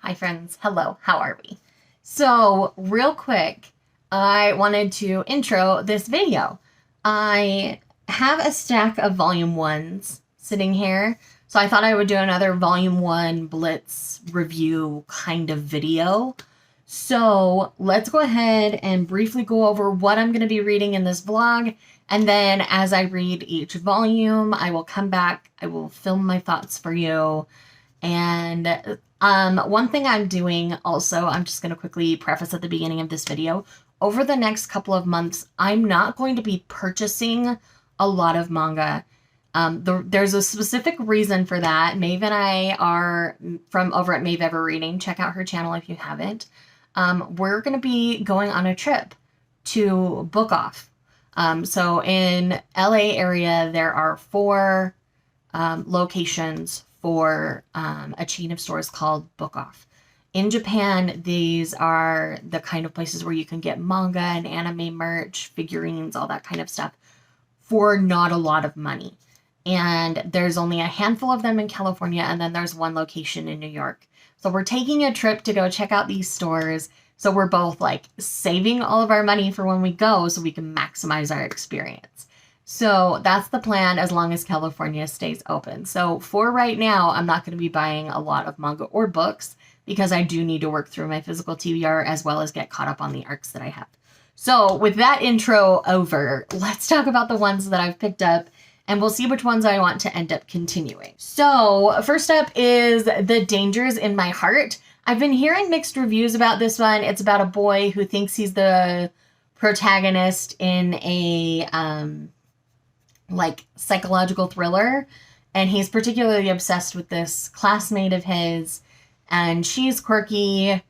Hi friends, hello, how are we? So real quick, I wanted to intro this video. I have a stack of volume ones sitting here, so I thought I would do another volume one blitz review kind of video. So let's go ahead and briefly go over what I'm going to be reading in this vlog, and then as I read each volume, I will come back, I will film my thoughts for you. And one thing I'm doing also, I'm just going to quickly preface at the beginning of this video, over the next couple of months, I'm not going to be purchasing a lot of manga. There's a specific reason for that. Maeve and I are from over at Maeve Ever Reading. Check out her channel if you haven't. We're going to be going on a trip to Book Off. So in LA area, there are 4 locations for a chain of stores called Book Off. In Japan, these are the kind of places where you can get manga and anime merch, figurines, all that kind of stuff for not a lot of money. And there's only a handful of them in California, and then there's one location in New York. So we're taking a trip to go check out these stores. So we're both like saving all of our money for when we go so we can maximize our experience. So that's the plan as long as California stays open. So for right now, I'm not going to be buying a lot of manga or books because I do need to work through my physical TBR as well as get caught up on the arcs that I have. So with that intro over, let's talk about the ones that I've picked up and we'll see which ones I want to end up continuing. So first up is The Dangers in My Heart. I've been hearing mixed reviews about this one. It's about a boy who thinks he's the protagonist in a like psychological thriller, and he's particularly obsessed with this classmate of his, and she's quirky.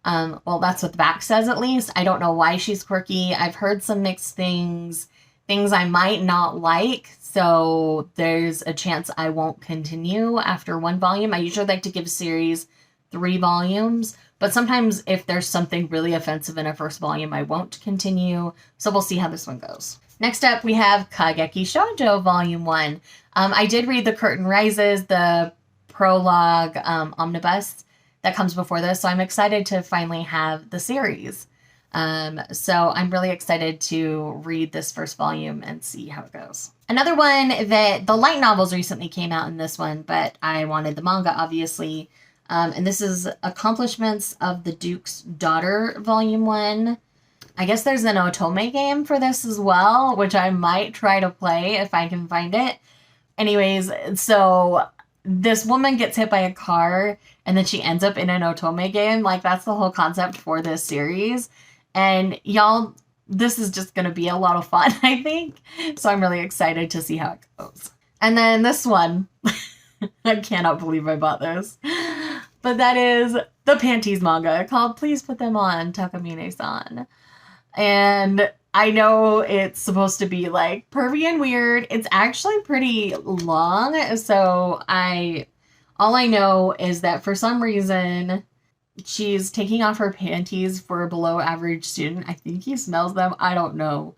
Well, that's what the back says at least. I don't know why she's quirky. I've heard some mixed things I might not like, so there's a chance I won't continue after 1 volume. I usually like to give series 3 volumes, but sometimes if there's something really offensive in a first volume, I won't continue, so we'll see how this one goes. Next up, we have Kageki Shoujo Volume 1. I did read The Curtain Rises, the prologue omnibus that comes before this, so I'm excited to finally have the series. So I'm really excited to read this first volume and see how it goes. Another one that the light novels recently came out in this one, but I wanted the manga, obviously. And this is Accomplishments of the Duke's Daughter Volume 1. I guess there's an otome game for this as well, which I might try to play if I can find it. Anyways, so this woman gets hit by a car and then she ends up in an otome game. Like, that's the whole concept for this series. And y'all, this is just going to be a lot of fun, I think. So I'm really excited to see how it goes. And then this one, I cannot believe I bought this. But that is the Panties manga called Please Put Them On, Takamine-San. And I know it's supposed to be like pervy and weird. It's actually pretty long. So all I know is that for some reason she's taking off her panties for a below average student. I think he smells them. I don't know.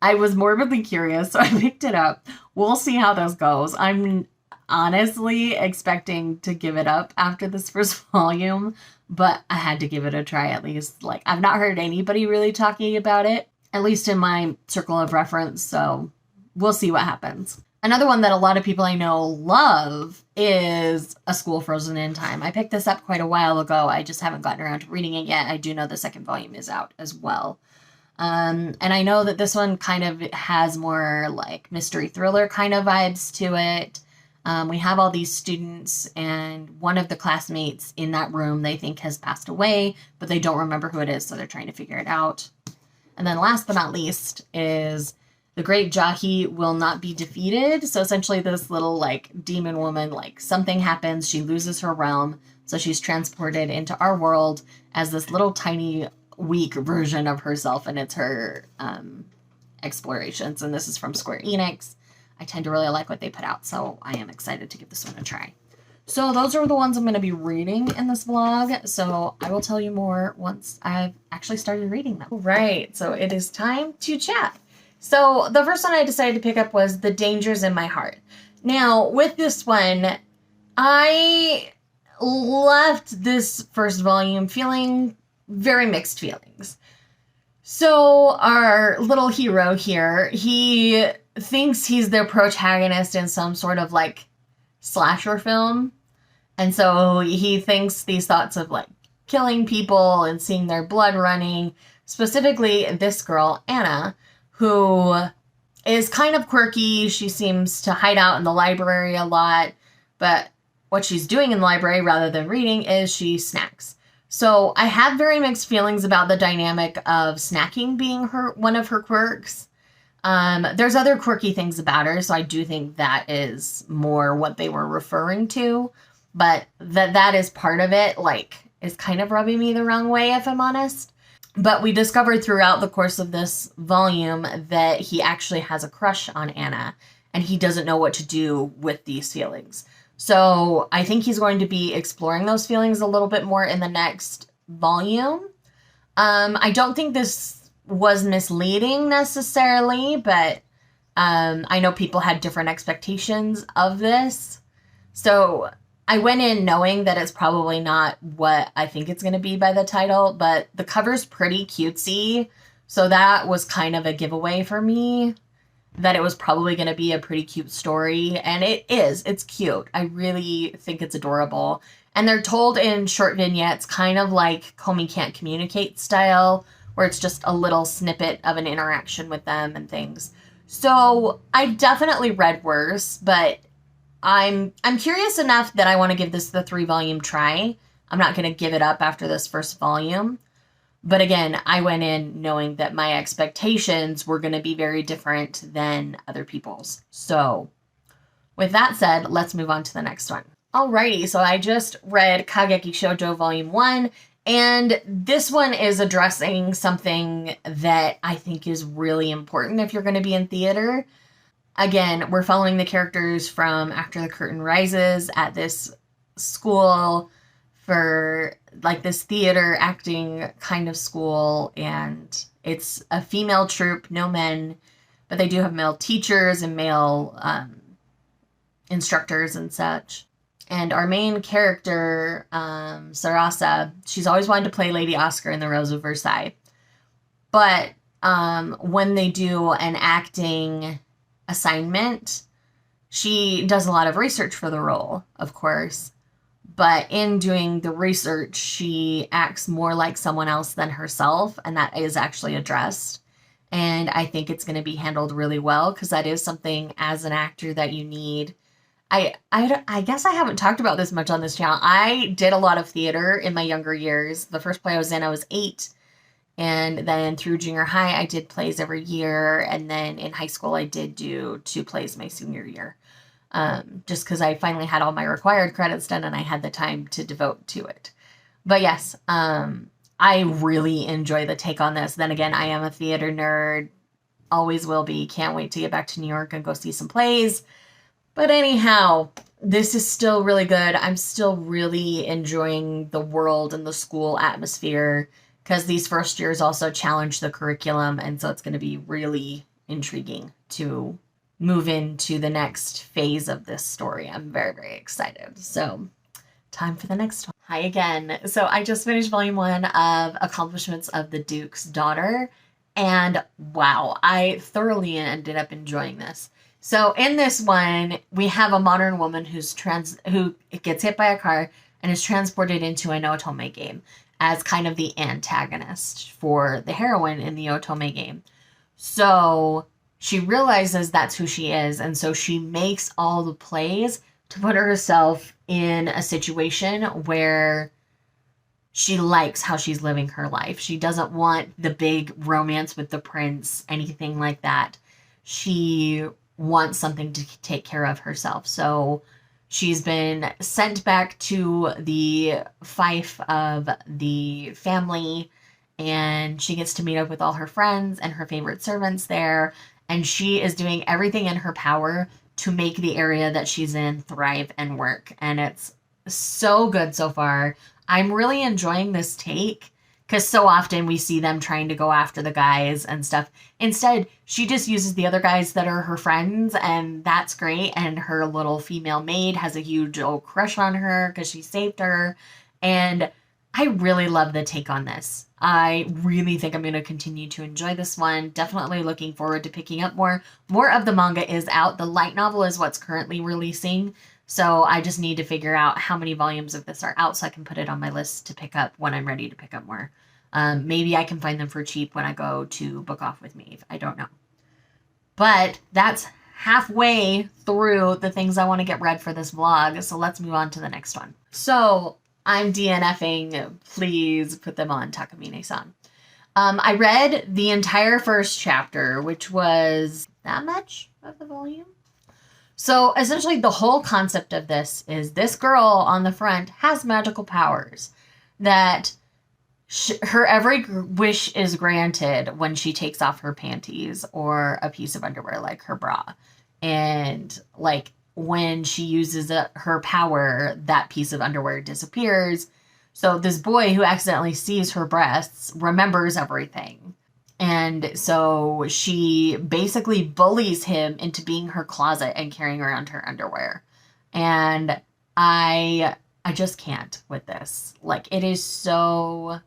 I was morbidly curious, so I picked it up. We'll see how this goes. I'm honestly expecting to give it up after this first volume, but I had to give it a try at least. Like, I've not heard anybody really talking about it, at least in my circle of reference, so we'll see what happens. Another one that a lot of people I know love is A School Frozen in Time. I picked this up quite a while ago. I just haven't gotten around to reading it yet. I do know the second volume is out as well. And I know that this one kind of has more like mystery thriller kind of vibes to it. We have all these students, and one of the classmates in that room they think has passed away, but they don't remember who it is, so they're trying to figure it out. And then last but not least is The Great Jahy Will Not Be Defeated. So essentially this little like demon woman, like something happens, she loses her realm, so she's transported into our world as this little tiny weak version of herself, and it's her explorations. And this is from Square Enix. I tend to really like what they put out, so I am excited to give this one a try. So those are the ones I'm going to be reading in this vlog, so I will tell you more once I've actually started reading them. Right, so it is time to chat. So the first one I decided to pick up was The Dangers in My Heart. Now, with this one, I left this first volume feeling very mixed feelings. So our little hero here, he thinks he's the protagonist in some sort of like slasher film. And so he thinks these thoughts of like killing people and seeing their blood running, specifically this girl, Anna, who is kind of quirky. She seems to hide out in the library a lot, but what she's doing in the library rather than reading is she snacks. So I have very mixed feelings about the dynamic of snacking being one of her quirks. There's other quirky things about her, so I do think that is more what they were referring to. But that is part of it, like, is kind of rubbing me the wrong way, if I'm honest. But we discovered throughout the course of this volume that he actually has a crush on Anna, and he doesn't know what to do with these feelings. So I think he's going to be exploring those feelings a little bit more in the next volume. I don't think this was misleading necessarily, but I know people had different expectations of this. So I went in knowing that it's probably not what I think it's going to be by the title, but the cover's pretty cutesy. So that was kind of a giveaway for me, that it was probably going to be a pretty cute story. And it is. It's cute. I really think it's adorable. And they're told in short vignettes, kind of like Komi Can't Communicate style, where it's just a little snippet of an interaction with them and things. So I've definitely read worse, but I'm curious enough that I want to give this the 3-volume try. I'm not going to give it up after this first volume. But again, I went in knowing that my expectations were going to be very different than other people's. So with that said, let's move on to the next one. Alrighty, so I just read Kageki Shoujo Volume 1, and this one is addressing something that I think is really important if you're going to be in theater. Again, we're following the characters from After the Curtain Rises at this school for like this theater acting kind of school, and it's a female troupe, no men, but they do have male teachers and male instructors and such. And our main character, Sarasa, she's always wanted to play Lady Oscar in The Rose of Versailles. But when they do an acting assignment, she does a lot of research for the role, of course. But in doing the research, she acts more like someone else than herself, and that is actually addressed. And I think it's going to be handled really well, because that is something as an actor that you need. I guess I haven't talked about this much on this channel. I did a lot of theater in my younger years. The first play I was in, I was 8. And then through junior high, I did plays every year. And then in high school, I did do 2 plays my senior year. Just because I finally had all my required credits done and I had the time to devote to it. But yes, I really enjoy the take on this. Then again, I am a theater nerd. Always will be. Can't wait to get back to New York and go see some plays. But anyhow, this is still really good. I'm still really enjoying the world and the school atmosphere, because these first years also challenge the curriculum, and so it's going to be really intriguing to move into the next phase of this story. I'm very, very excited. So, time for the next one. Hi again. So I just finished volume 1 of Accomplishments of the Duke's Daughter, and wow, I thoroughly ended up enjoying this. So in this one, we have a modern woman who gets hit by a car and is transported into an otome game as kind of the antagonist for the heroine in the otome game. So she realizes that's who she is, and so she makes all the plays to put herself in a situation where she likes how she's living her life. She doesn't want the big romance with the prince, anything like that. She wants something to take care of herself. So she's been sent back to the fief of the family, and she gets to meet up with all her friends and her favorite servants there. And she is doing everything in her power to make the area that she's in thrive and work. And it's so good so far. I'm really enjoying this take. Because so often we see them trying to go after the guys and stuff. Instead, she just uses the other guys that are her friends, and that's great. And her little female maid has a huge old crush on her because she saved her. And I really love the take on this. I really think I'm going to continue to enjoy this one. Definitely looking forward to picking up more. More of the manga is out. The light novel is what's currently releasing. So I just need to figure out how many volumes of this are out so I can put it on my list to pick up when I'm ready to pick up more. Maybe I can find them for cheap when I go to Book Off with Maeve. I don't know. But that's halfway through the things I want to get read for this vlog. So let's move on to the next one. So I'm DNFing. Please put them on, Takamine-San. I read the entire first chapter, which was that much of the volume. So essentially the whole concept of this is this girl on the front has magical powers that her every wish is granted when she takes off her panties or a piece of underwear like her bra. And like when she uses her power, that piece of underwear disappears. So this boy who accidentally sees her breasts remembers everything. And so she basically bullies him into being her closet and carrying around her underwear. And I just can't with this. Like, it is so...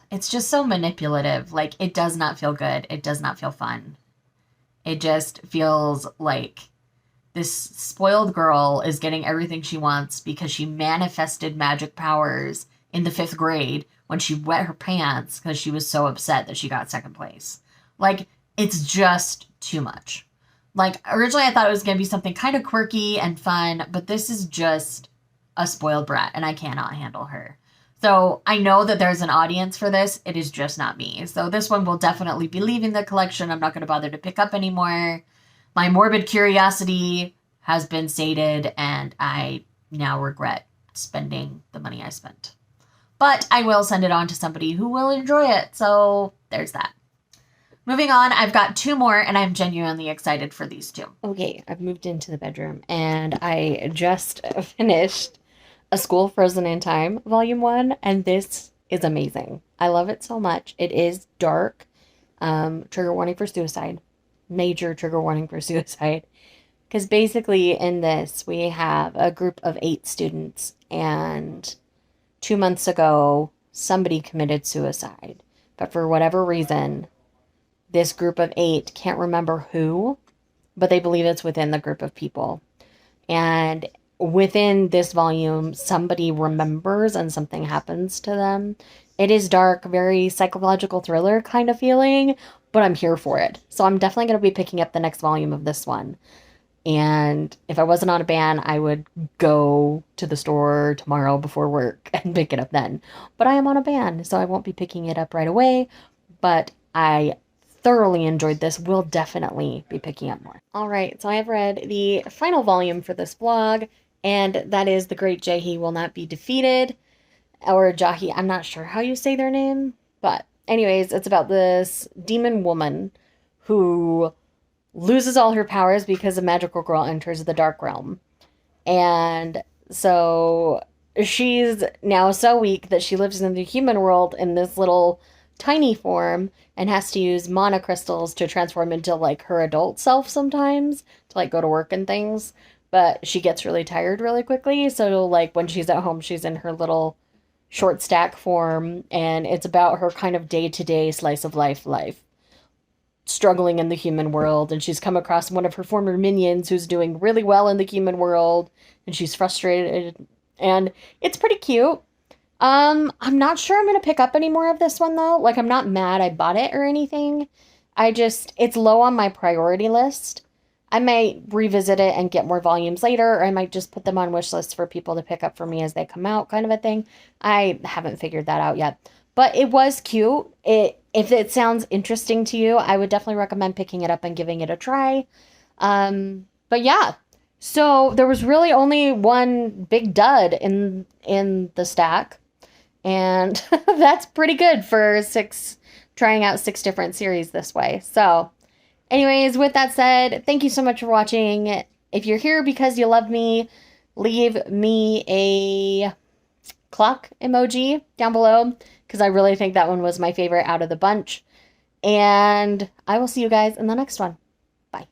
it's just so manipulative. Like, it does not feel good. It does not feel fun. It just feels like this spoiled girl is getting everything she wants because she manifested magic powers in the 5th grade when she wet her pants because she was so upset that she got 2nd place. Like, it's just too much. Like, originally I thought it was going to be something kind of quirky and fun, but this is just a spoiled brat, and I cannot handle her. So I know that there's an audience for this. It is just not me. So this one will definitely be leaving the collection. I'm not going to bother to pick up anymore. My morbid curiosity has been sated, and I now regret spending the money I spent. But I will send it on to somebody who will enjoy it. So there's that. Moving on, I've got 2 more, and I'm genuinely excited for these 2. Okay, I've moved into the bedroom, and I just finished A School Frozen in Time, Volume 1, and this is amazing. I love it so much. It is dark. Trigger warning for suicide. Major trigger warning for suicide. Because basically in this, we have a group of 8 students, and 2 months ago, somebody committed suicide. But for whatever reason, this group of 8 can't remember who, but they believe it's within the group of people. And within this volume, somebody remembers and something happens to them. It is dark, very psychological thriller kind of feeling, but I'm here for it. So I'm definitely going to be picking up the next volume of this one. And if I wasn't on a ban, I would go to the store tomorrow before work and pick it up then. But I am on a ban, so I won't be picking it up right away. But I thoroughly enjoyed this. Will definitely be picking up more. All right, so I have read the final volume for this vlog, and that is The Great Jahy Will Not Be Defeated, or Jahy. I'm not sure how you say their name, but anyways, it's about this demon woman who loses all her powers because a magical girl enters the dark realm. And so she's now so weak that she lives in the human world in this little tiny form and has to use mana crystals to transform into like her adult self sometimes to like go to work and things. But she gets really tired really quickly. So like when she's at home, she's in her little short stack form, and it's about her kind of day-to-day slice of life struggling in the human world. And she's come across one of her former minions who's doing really well in the human world, and she's frustrated, and it's pretty cute. I'm not sure I'm going to pick up any more of this one though. Like, I'm not mad I bought it or anything. It's low on my priority list. I might revisit it and get more volumes later, or I might just put them on wish lists for people to pick up for me as they come out, kind of a thing. I haven't figured that out yet. But it was cute. If it sounds interesting to you, I would definitely recommend picking it up and giving it a try. But yeah, so there was really only one big dud in the stack, and that's pretty good for trying out 6 different series this way. So anyways, with that said, thank you so much for watching. If you're here because you love me, leave me a clock emoji down below, because I really think that one was my favorite out of the bunch. And I will see you guys in the next one. Bye.